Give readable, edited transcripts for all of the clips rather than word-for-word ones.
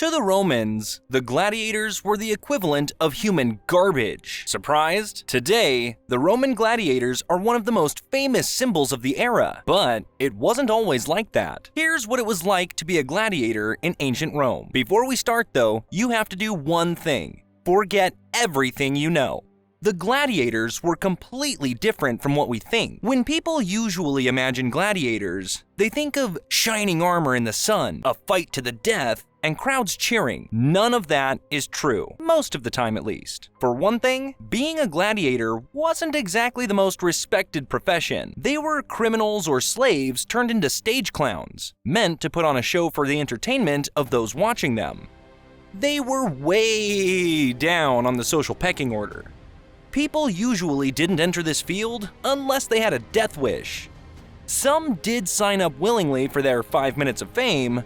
To the Romans, the gladiators were the equivalent of human garbage. Surprised? Today, the Roman gladiators are one of the most famous symbols of the era, but it wasn't always like that. Here's what it was like to be a gladiator in ancient Rome. Before we start though, you have to do one thing. Forget everything you know. The gladiators were completely different from what we think. When people usually imagine gladiators, they think of shining armor in the sun, a fight to the death, and crowds cheering. None of that is true, most of the time at least. For one thing, being a gladiator wasn't exactly the most respected profession. They were criminals or slaves turned into stage clowns, meant to put on a show for the entertainment of those watching them. They were way down on the social pecking order. People usually didn't enter this field unless they had a death wish. Some did sign up willingly for their 5 minutes of fame,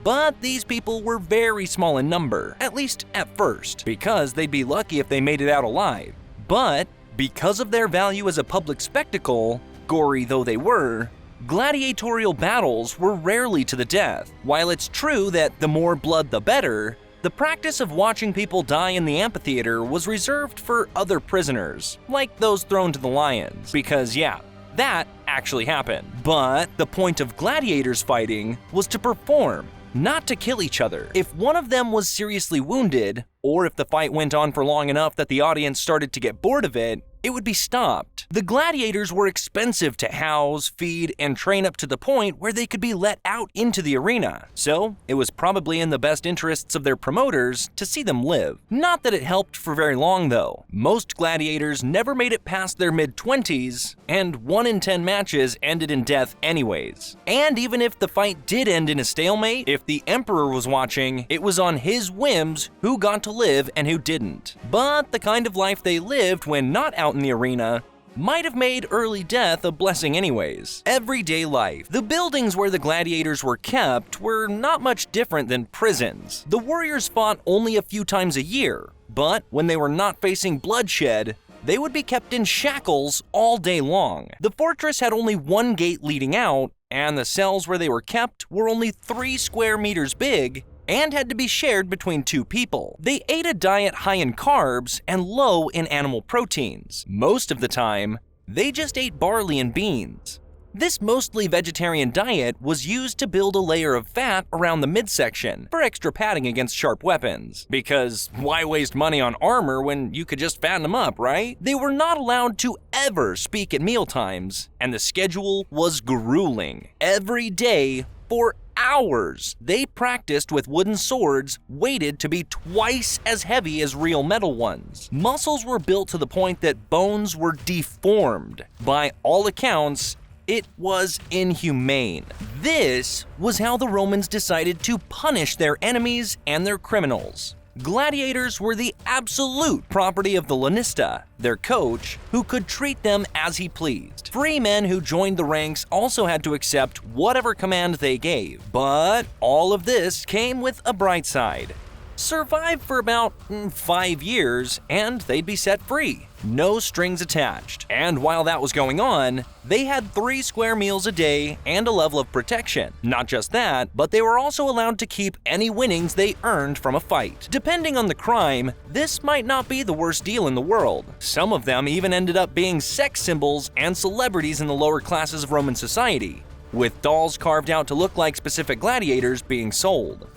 but these people were very small in number, at least at first, because they'd be lucky if they made it out alive. But because of their value as a public spectacle, gory though they were, gladiatorial battles were rarely to the death. While it's true that the more blood the better, the practice of watching people die in the amphitheater was reserved for other prisoners, like those thrown to the lions, because yeah, that actually happened. But the point of gladiators fighting was to perform, not to kill each other. If one of them was seriously wounded, or if the fight went on for long enough that the audience started to get bored of it, it would be stopped. The gladiators were expensive to house, feed, and train up to the point where they could be let out into the arena. So it was probably in the best interests of their promoters to see them live. Not that it helped for very long though. Most gladiators never made it past their mid-20s, and 1 in 10 matches ended in death anyways. And even if the fight did end in a stalemate, if the emperor was watching, it was on his whims who got to live and who didn't. But the kind of life they lived when not out in the arena might have made early death a blessing anyways. Everyday life. The buildings where the gladiators were kept were not much different than prisons. The warriors fought only a few times a year, but when they were not facing bloodshed, they would be kept in shackles all day long. The fortress had only one gate leading out, and the cells where they were kept were only 3 square meters big and had to be shared between 2 people. They ate a diet high in carbs and low in animal proteins. Most of the time, they just ate barley and beans. This mostly vegetarian diet was used to build a layer of fat around the midsection for extra padding against sharp weapons. Because why waste money on armor when you could just fatten them up, right? They were not allowed to ever speak at mealtimes, and the schedule was grueling. Every day, for hours, they practiced with wooden swords weighted to be twice as heavy as real metal ones. Muscles were built to the point that bones were deformed. By all accounts, it was inhumane. This was how the Romans decided to punish their enemies and their criminals. Gladiators were the absolute property of the lanista, their coach, who could treat them as he pleased. Free men who joined the ranks also had to accept whatever command they gave. But all of this came with a bright side. Survive for about 5 years and they'd be set free. No strings attached. And while that was going on, they had 3 square meals a day and a level of protection. Not just that, but they were also allowed to keep any winnings they earned from a fight. Depending on the crime, this might not be the worst deal in the world. Some of them even ended up being sex symbols and celebrities in the lower classes of Roman society, with dolls carved out to look like specific gladiators being sold.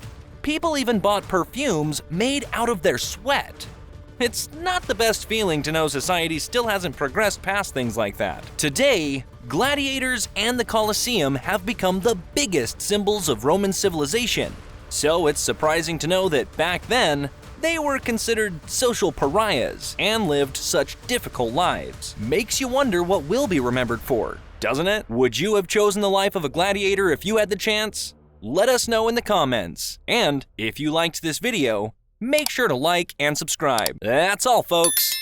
People even bought perfumes made out of their sweat. It's not the best feeling to know society still hasn't progressed past things like that. Today, gladiators and the Colosseum have become the biggest symbols of Roman civilization. So it's surprising to know that back then, they were considered social pariahs and lived such difficult lives. Makes you wonder what we'll be remembered for, doesn't it? Would you have chosen the life of a gladiator if you had the chance? Let us know in the comments. And if you liked this video, make sure to like and subscribe. That's all, folks.